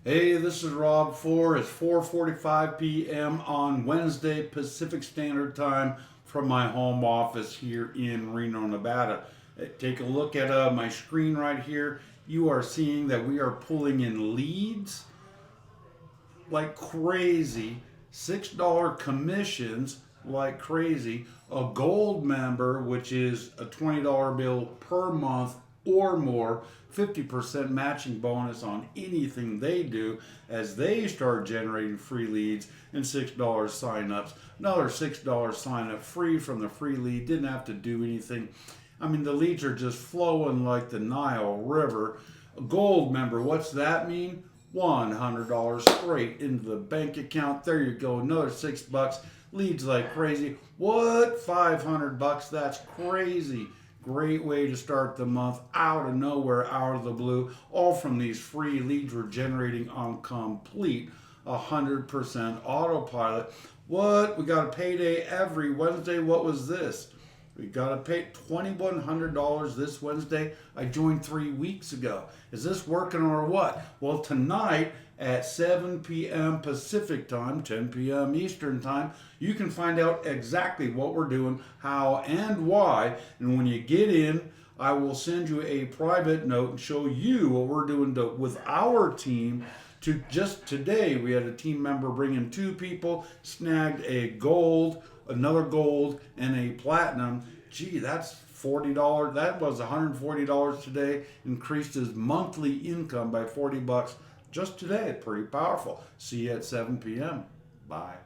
Hey, this is Rob Fore. It's 4:45 p.m. on Wednesday Pacific Standard Time from my home office here in Reno, Nevada. Take a look at my screen right here. You are seeing that we are pulling in leads like crazy, $6 commissions like crazy, a gold member, which is a $20 bill per month or more, 50% matching bonus on anything they do as they start generating free leads, and $6 sign-ups. Another $6 sign-up free from the free lead, didn't have to do anything. I mean, the leads are just flowing like the Nile River. A gold member, what's that mean? $100 straight into the bank account. There you go, another $6. Leads like crazy. What? $500? That's crazy. Great way to start the month out of nowhere, out of the blue. All from these free leads we're generating on complete 100% autopilot. What? We got a payday every Wednesday. What was this? We got to pay $2,100 this Wednesday. I joined 3 weeks ago. Is this working or what? Well, tonight at 7 p.m. Pacific time, 10 p.m. Eastern time, you can find out exactly what we're doing, how and why. And when you get in, I will send you a private note and show you what we're doing with our team. To just today, we had a team member bring in 2 people, snagged a gold, another gold, and a platinum. Gee, that's $40. That was $140 today. Increased his monthly income by $40 just today. Pretty powerful. See you at 7 p.m. Bye.